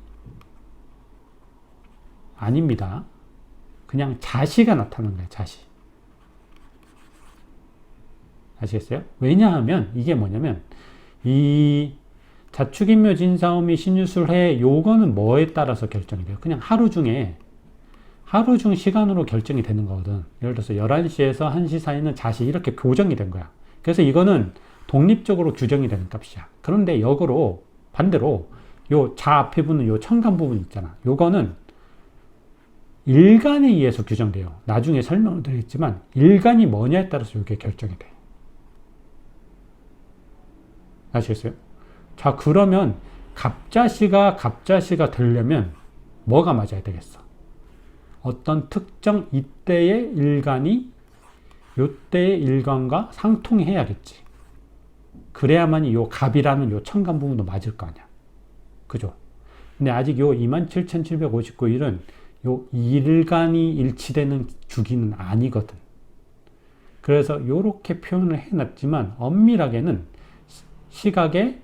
아닙니다. 그냥 자시가 나타나는 거예요. 자시. 아시겠어요? 왜냐하면 이게 뭐냐면 이 자축인묘 진사오미 신유술해 요거는 뭐에 따라서 결정이 돼요? 그냥 하루 중 시간으로 결정이 되는 거거든. 예를 들어서 11시에서 1시 사이는 자시 이렇게 고정이 된 거야. 그래서 이거는 독립적으로 규정이 되는 값이야. 그런데 역으로 반대로 요 자 앞에 붙는 요 청간 부분 있잖아. 요거는 일간에 의해서 규정돼요. 나중에 설명을 드리겠지만 일간이 뭐냐에 따라서 이게 결정이 돼. 아시겠어요? 자, 그러면 갑자시가 되려면 뭐가 맞아야 되겠어? 어떤 특정 이때의 일간이 요때의 일간과 상통해야겠지. 그래야만이 요 갑이라는 요 청간 부분도 맞을 거 아니야. 그죠? 근데 아직 요 27,759일은 요 일간이 일치되는 주기는 아니거든. 그래서 요렇게 표현을 해놨지만 엄밀하게는 시각의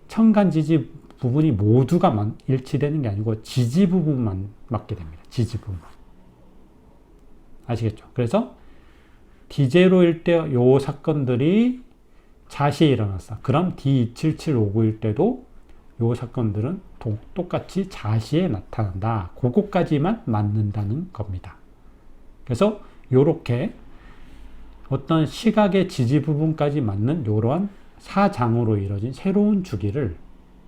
청간지지 부분이 모두가 일치되는 게 아니고 지지 부분만 맞게 됩니다. 지지 부분. 아시겠죠? 그래서 D0일 때 요 사건들이 자시에 일어났어. 그럼 D27759일 때도 요 사건들은 똑같이 자시에 나타난다. 그거까지만 맞는다는 겁니다. 그래서 요렇게 어떤 시각의 지지 부분까지 맞는 요러한 사장으로 이루어진 새로운 주기를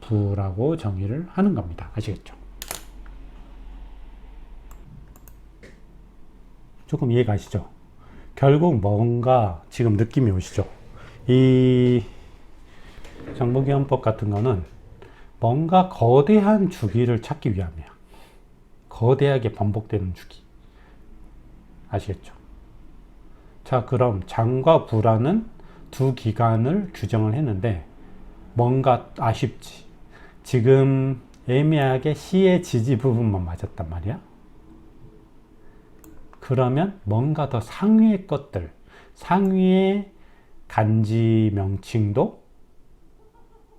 부라고 정의를 하는 겁니다. 아시겠죠? 조금 이해가 가시죠? 결국 뭔가 지금 느낌이 오시죠? 이 정보기원법 같은 거는 뭔가 거대한 주기를 찾기 위함이야. 거대하게 반복되는 주기. 아시겠죠? 자, 그럼 장과 부라는 두 기간을 규정을 했는데 뭔가 아쉽지. 지금 애매하게 시의 지지 부분만 맞았단 말이야. 그러면 뭔가 더 상위의 것들, 상위의 간지 명칭도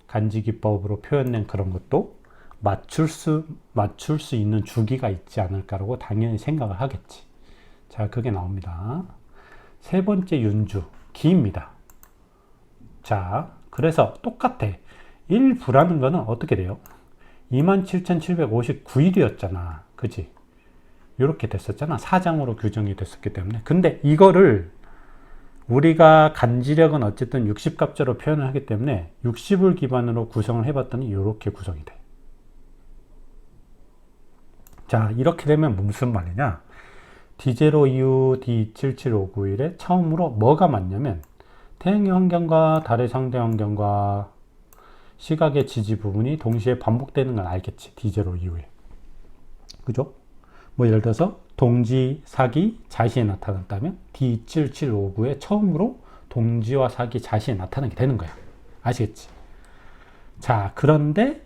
간지기법으로 표현된 그런 것도 맞출 수 있는 주기가 있지 않을까라고 당연히 생각을 하겠지. 자, 그게 나옵니다. 세 번째 윤주, 기입니다. 자, 그래서 똑같아. 1부라는 거는 어떻게 돼요? 27,759일이었잖아. 그지? 이렇게 됐었잖아. 사장으로 규정이 됐었기 때문에. 근데 이거를 우리가 간지력은 어쨌든 60갑자로 표현을 하기 때문에 60을 기반으로 구성을 해봤더니 이렇게 구성이 돼. 자, 이렇게 되면 무슨 말이냐? D0 이후 D77591에 처음으로 뭐가 맞냐면 태양의 환경과 달의 상대 환경과 시각의 지지 부분이 동시에 반복되는 건 알겠지. D0 이후에. 그죠? 뭐 예를 들어서 동지, 사기, 자시에 나타났다면 D7759에 처음으로 동지와 사기, 자시에 나타나게 되는 거야. 아시겠지? 자, 그런데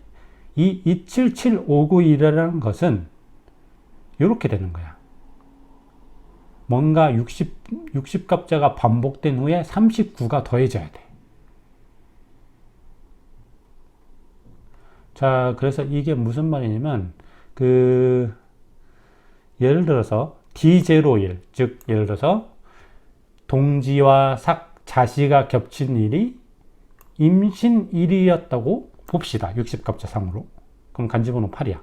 이 27759이라는 것은 이렇게 되는 거야. 뭔가 60갑자가 반복된 후에 39가 더해져야 돼. 자, 그래서 이게 무슨 말이냐면 예를 들어서 D01, 즉 예를 들어서 동지와 자시가 겹친 일이 임신1이었다고 봅시다. 60갑자상으로. 그럼 간지번호 8이야.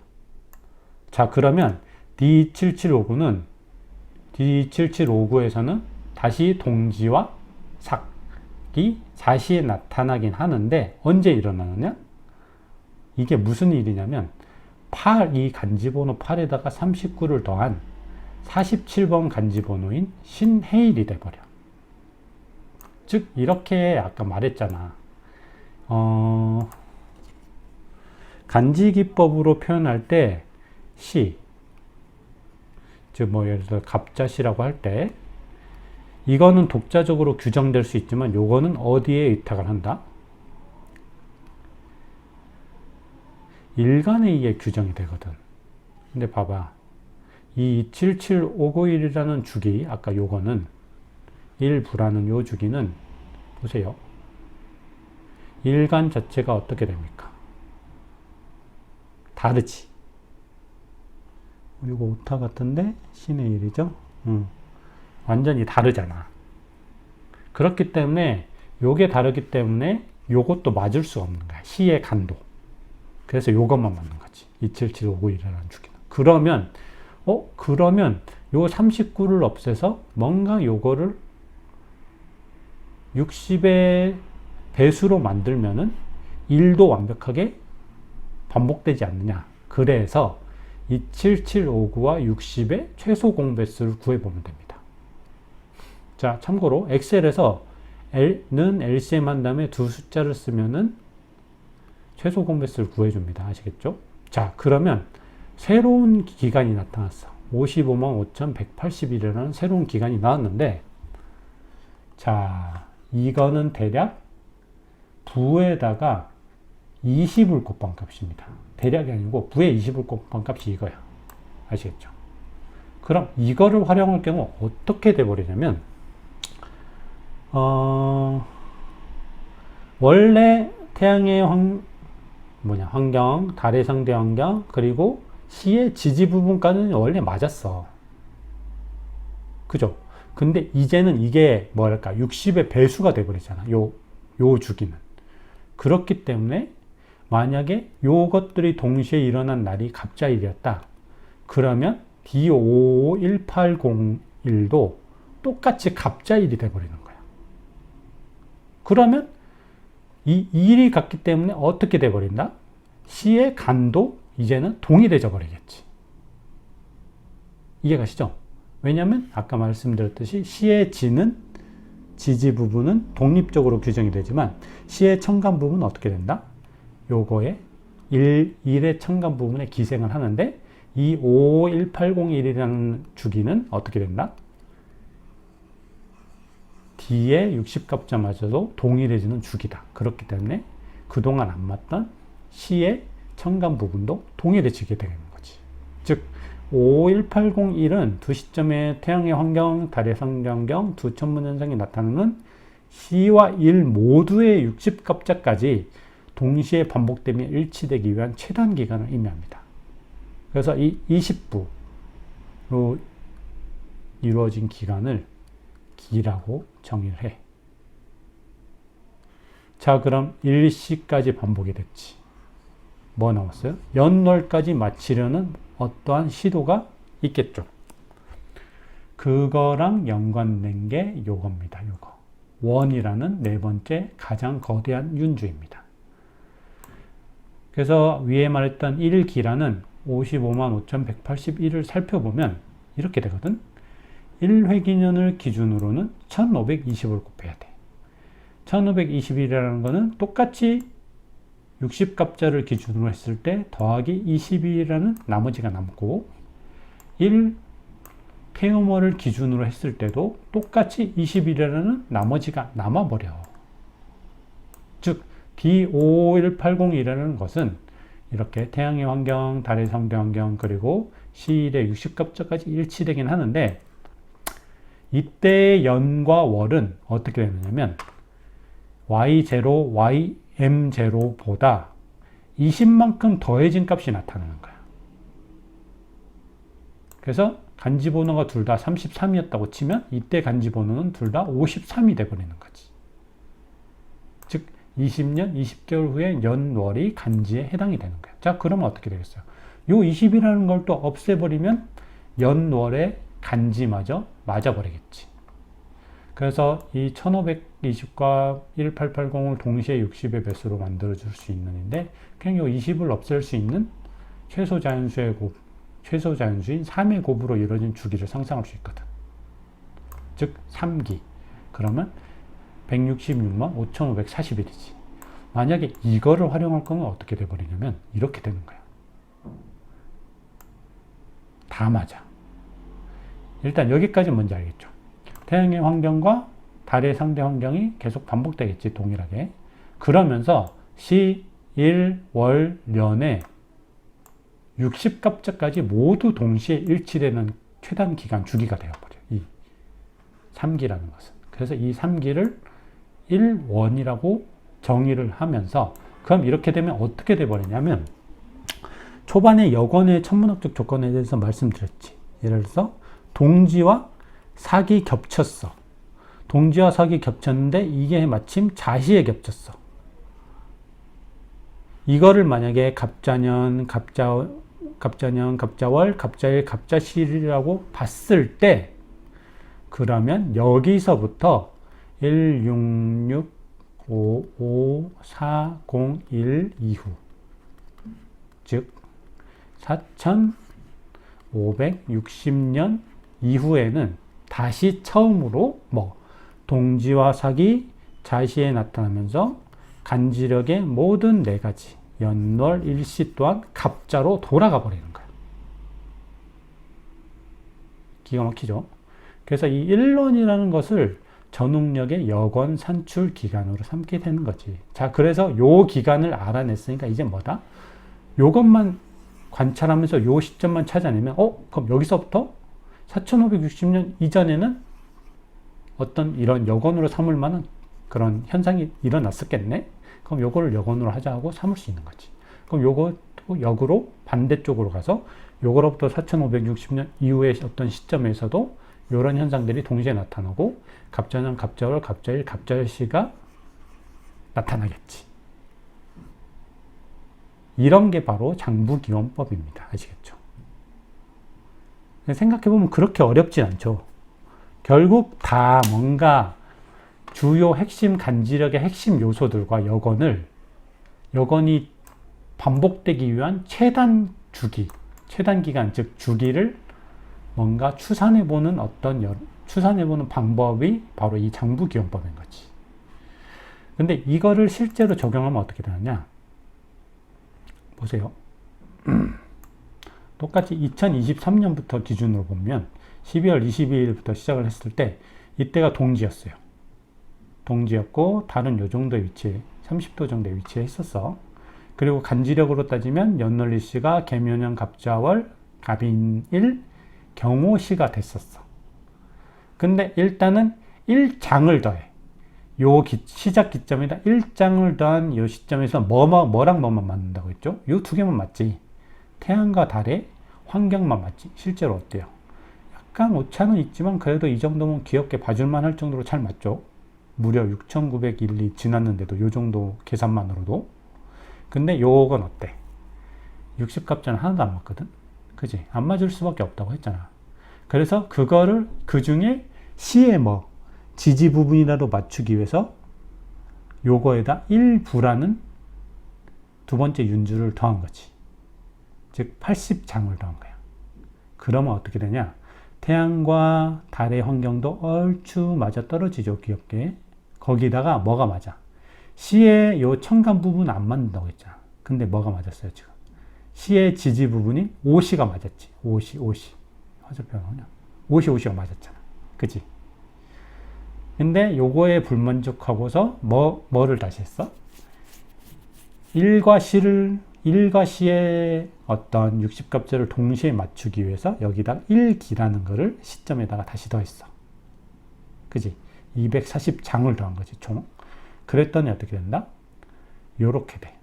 자, 그러면 D7759에서는 다시 동지와 삭이 자시에 나타나긴 하는데 언제 일어나느냐? 이게 무슨 일이냐면 이 간지번호 8에다가 39를 더한 47번 간지번호인 신해일이 돼버려. 즉 이렇게 아까 말했잖아. 간지기법으로 표현할 때 시, 즉 뭐 예를 들어 갑자시라고 할 때 이거는 독자적으로 규정될 수 있지만 요거는 어디에 의탁을 한다? 일간에 의해 규정이 되거든. 근데 봐봐. 이 77591이라는 주기, 아까 요거는 1부라는 요 주기는 보세요. 일간 자체가 어떻게 됩니까? 다르지. 이거 오타 같은데 신의 일이죠. 완전히 다르잖아. 그렇기 때문에 요게 다르기 때문에 요것도 맞을 수 없는 거야. 시의 간도. 그래서 요것만 맞는 거지. 27759이라는 주기는. 그러면 요 39를 없애서 뭔가 요거를 60의 배수로 만들면은 1도 완벽하게 반복되지 않느냐. 그래서 27759와 60의 최소 공배수를 구해보면 됩니다. 자, 참고로 엑셀에서 L는 LCM 한 다음에 두 숫자를 쓰면은 최소 공배수를 구해줍니다. 아시겠죠? 자, 그러면 새로운 기간이 나타났어. 555,180이라는 새로운 기간이 나왔는데, 자, 이거는 대략 부에다가 20을 곱한 값입니다. 대략이 아니고 부에 20을 곱한 값이 이거야. 아시겠죠? 그럼 이거를 활용할 경우 어떻게 돼버리냐면 원래 태양의 환경, 달의 상대 환경, 그리고 시의 지지 부분까지는 원래 맞았어. 그죠? 근데 이제는 이게 뭐랄까 60의 배수가 돼버리잖아. 요 주기는. 그렇기 때문에 만약에 요것들이 동시에 일어난 날이 갑자일이었다. 그러면 D51801도 똑같이 갑자일이 돼버리는 거야. 그러면 이 일이 같기 때문에 어떻게 돼버린다? 시의 간도 이제는 동일해져 버리겠지. 이해가시죠? 왜냐하면 아까 말씀드렸듯이 시의 지는 지지 부분은 독립적으로 규정이 되지만 시의 첨간 부분은 어떻게 된다? 요거에 1의 첨간 부분에 기생을 하는데 이 51801이라는 주기는 어떻게 된다? D의 60값자마저도 동일해지는 주기다. 그렇기 때문에 그동안 안 맞던 C의 첨간 부분도 동일해지게 되는 거지. 즉 51801은 두 시점의 태양의 환경, 달의 상대환경, 두 천문 현상이 나타나는 C와 1 모두의 60값자까지 동시에 반복되며 일치되기 위한 최단 기간을 의미합니다. 그래서 이 20부로 이루어진 기간을 기라고 정의를 해. 자, 그럼 1시까지 반복이 됐지. 뭐 나왔어요? 연월까지 마치려는 어떠한 시도가 있겠죠. 그거랑 연관된 게 요겁니다. 요거. 원이라는 네 번째 가장 거대한 윤주입니다. 그래서 위에 말했던 1기라는 555,181을 살펴보면 이렇게 되거든. 1회기년을 기준으로는 1520을 곱해야 돼. 1520이라는 거는 똑같이 60값자를 기준으로 했을 때 더하기 22라는 나머지가 남고 1 태음월을 기준으로 했을 때도 똑같이 21이라는 나머지가 남아버려. 즉 D51801이라는 것은 이렇게 태양의 환경, 달의 상대 환경, 그리고 시일의 60값자까지 일치되긴 하는데 이때의 연과 월은 어떻게 되느냐면 Y0, YM0보다 20만큼 더해진 값이 나타나는 거야. 그래서 간지 번호가 둘 다 33이었다고 치면 이때 간지 번호는 둘 다 53이 돼버리는 거지. 즉 20년, 20개월 후에 연월이 간지에 해당이 되는 거야. 자, 그러면 어떻게 되겠어요? 요 20이라는 걸 또 없애버리면 연월의 간지마저 맞아버리겠지. 그래서 이 1520과 1880을 동시에 60의 배수로 만들어줄 수 있는데 그냥 요 20을 없앨 수 있는 최소 자연수인 3의 곱으로 이루어진 주기를 상상할 수 있거든. 즉 3기. 그러면 166만 5541이지. 만약에 이거를 활용할 거면 어떻게 돼버리냐면 이렇게 되는 거야. 다 맞아. 일단 여기까지 뭔지 알겠죠? 태양의 환경과 달의 상대 환경이 계속 반복되겠지, 동일하게. 그러면서 시, 일, 월, 년의 60값자까지 모두 동시에 일치되는 최단 기간 주기가 되어버려요. 이 3기라는 것은. 그래서 이 3기를 1원이라고 정의를 하면서 그럼 이렇게 되면 어떻게 돼버리냐면 초반에 여건의 천문학적 조건에 대해서 말씀드렸지. 예를 들어서 동지와 사기 겹쳤어. 동지와 사기 겹쳤는데 이게 마침 자시에 겹쳤어. 이거를 만약에 갑자년, 갑자월, 갑자일, 갑자실이라고 봤을 때 그러면 여기서부터 16655401 이후 즉 4560년 이후에는 다시 처음으로 동지와 사기, 자시에 나타나면서 간지력의 모든 네 가지 연월, 일시 또한 갑자로 돌아가 버리는 거야. 기가 막히죠? 그래서 이 1원이라는 것을 전웅력의 여건 산출 기간으로 삼게 되는 거지. 자, 그래서 요 기간을 알아냈으니까 이제 뭐다? 요것만 관찰하면서 요 시점만 찾아내면 그럼 여기서부터 4560년 이전에는 어떤 이런 여건으로 삼을 만한 그런 현상이 일어났었겠네? 그럼 요거를 여건으로 하자고 삼을 수 있는 거지. 그럼 요것도 역으로 반대쪽으로 가서 요거로부터 4560년 이후의 어떤 시점에서도 이런 현상들이 동시에 나타나고 갑자년, 갑자월, 갑자일, 갑자일시가 나타나겠지. 이런 게 바로 장부기원법입니다. 아시겠죠? 생각해보면 그렇게 어렵진 않죠. 결국 다 뭔가 주요 핵심 간지력의 핵심 요소들과 여건이 반복되기 위한 최단 주기, 최단 기간, 즉 주기를 뭔가 추산해보는 어떤 추산해보는 방법이 바로 이 장부기원법인 거지. 근데 이거를 실제로 적용하면 어떻게 되느냐? 보세요. 똑같이 2023년부터 기준으로 보면 12월 22일부터 시작을 했을 때 이때가 동지였어요. 동지였고 다른 요 정도의 위치에 30도 정도의 위치에 있었어. 그리고 간지력으로 따지면 연월일시가 개묘년 갑자월 갑인일 경호시가 됐었어. 근데 일단은 1장을 더해. 요 시작 기점에다 1장을 더한 요 시점에서 뭐랑 뭐만 맞는다고 했죠? 요 두 개만 맞지. 태양과 달의 환경만 맞지. 실제로 어때요? 약간 오차는 있지만 그래도 이 정도면 귀엽게 봐줄만 할 정도로 잘 맞죠? 무려 6,901리 지났는데도 요 정도 계산만으로도. 근데 요건 어때? 60갑자는 하나도 안 맞거든? 그지? 안 맞을 수밖에 없다고 했잖아. 그래서 그거를 그 중에 시의 뭐 지지 부분이라도 맞추기 위해서 요거에다 1부라는 두 번째 윤주를 더한 거지. 즉 80장을 더한 거야. 그러면 어떻게 되냐? 태양과 달의 환경도 얼추 맞아 떨어지죠. 귀엽게. 거기다가 뭐가 맞아? 시의 요 천간 부분 안 맞는다고 했잖아. 근데 뭐가 맞았어요 지금? 시의 지지 부분이 오시가 맞았지. 오시. 화살표가 나오냐? 오시가 맞았잖아. 그치? 근데 요거에 불만족하고서 뭐를 다시 했어? 1과 시의 어떤 60갑자를 동시에 맞추기 위해서 여기다 1기라는 거를 시점에다가 다시 더했어. 그지? 240장을 더한 거지, 총. 그랬더니 어떻게 된다? 요렇게 돼.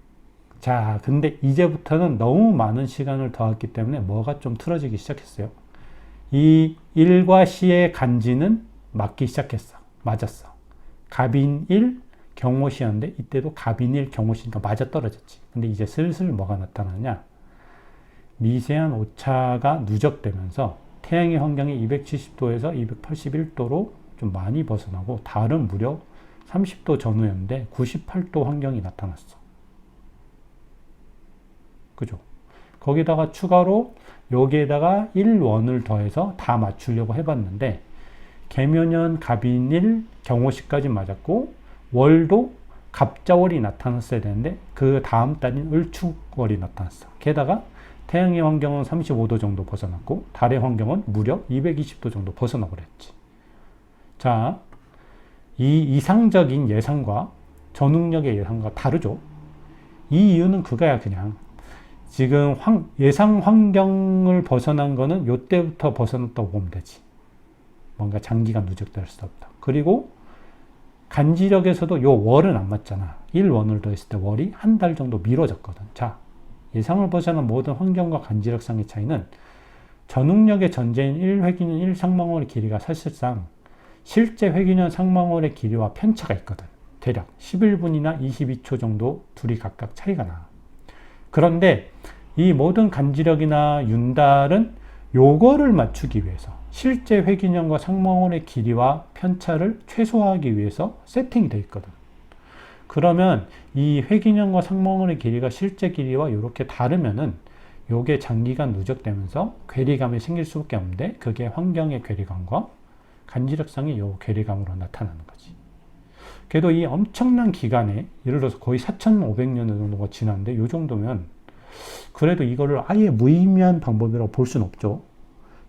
자, 근데 이제부터는 너무 많은 시간을 더했기 때문에 뭐가 좀 틀어지기 시작했어요. 이 1과 시의 간지는 맞기 시작했어. 맞았어. 갑인일 경호시였는데 이때도 갑인일 경호시니까 맞아 떨어졌지. 근데 이제 슬슬 뭐가 나타나냐? 미세한 오차가 누적되면서 태양의 환경이 270도에서 281도로 좀 많이 벗어나고 달은 무려 30도 전후였는데 98도 환경이 나타났어. 그죠? 거기다가 추가로 여기에다가 1원을 더해서 다 맞추려고 해봤는데 개묘년 갑인일 경호시까지 맞았고 월도 갑자월이 나타났어야 되는데 그 다음 달인 을축월이 나타났어. 게다가 태양의 환경은 35도 정도 벗어났고 달의 환경은 무려 220도 정도 벗어나 버렸지. 자, 이 이상적인 예상과 전능력의 예상과 다르죠. 이 이유는 그거야. 그냥 지금 예상 환경을 벗어난 거는 요때부터 벗어났다고 보면 되지. 뭔가 장기간 누적될 수 없다. 그리고 간지력에서도 요 월은 안 맞잖아. 1원을 더했을 때 월이 한 달 정도 미뤄졌거든. 자, 예상을 벗어난 모든 환경과 간지력상의 차이는 전응력의 전제인 1회기년 1상망월의 길이가 사실상 실제 회기년 상망월의 길이와 편차가 있거든. 대략 11분이나 22초 정도 둘이 각각 차이가 나. 그런데 이 모든 간지력이나 윤달은 요거를 맞추기 위해서 실제 회기년과 상망월의 길이와 편차를 최소화하기 위해서 세팅이 되어 있거든. 그러면 이 회기년과 상망월의 길이가 실제 길이와 이렇게 다르면은 요게 장기간 누적되면서 괴리감이 생길 수밖에 없는데 그게 환경의 괴리감과 간지력상의 요 괴리감으로 나타나는 거지. 그래도 이 엄청난 기간에 예를 들어서 거의 4,500년 정도가 지났는데 요 정도면 그래도 이거를 아예 무의미한 방법이라고 볼 수는 없죠.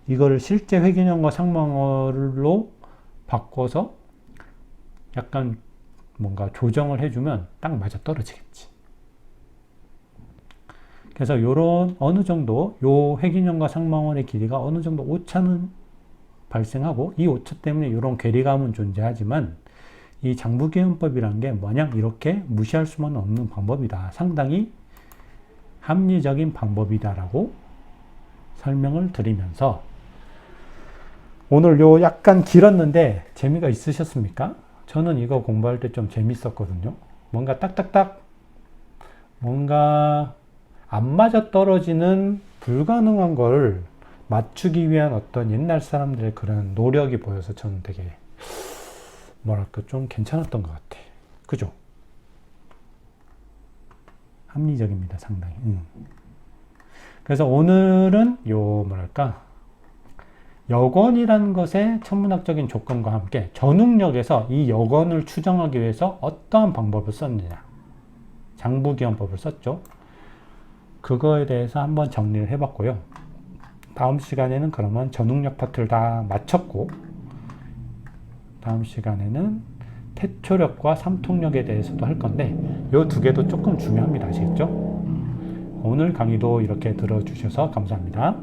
이거를 실제 회기년과 상망월로 바꿔서 약간 뭔가 조정을 해주면 딱 맞아 떨어지겠지. 그래서 요런 어느 정도 요 회기년과 상망월의 길이가 어느 정도 오차는 발생하고 이 오차 때문에 이런 괴리감은 존재하지만 이 장부기원법이라는 게 마냥 이렇게 무시할 수만 없는 방법이다. 상당히 합리적인 방법이다라고 설명을 드리면서 오늘 요 약간 길었는데 재미가 있으셨습니까? 저는 이거 공부할 때 좀 재밌었거든요. 뭔가 딱딱딱 뭔가 안 맞아 떨어지는 불가능한 걸 맞추기 위한 어떤 옛날 사람들의 그런 노력이 보여서 저는 되게 뭐랄까 좀 괜찮았던 것 같아. 그죠? 합리적입니다, 상당히. 그래서 오늘은 요 뭐랄까 여건이라는 것의 천문학적인 조건과 함께 전웅력에서 이 여건을 추정하기 위해서 어떠한 방법을 썼느냐. 장부기원법을 썼죠. 그거에 대해서 한번 정리를 해봤고요. 다음 시간에는 그러면 전웅력 파트를 다 마쳤고, 다음 시간에는 태초력과 삼통력에 대해서도 할 건데, 이 두 개도 조금 중요합니다. 아시겠죠? 오늘 강의도 이렇게 들어주셔서 감사합니다.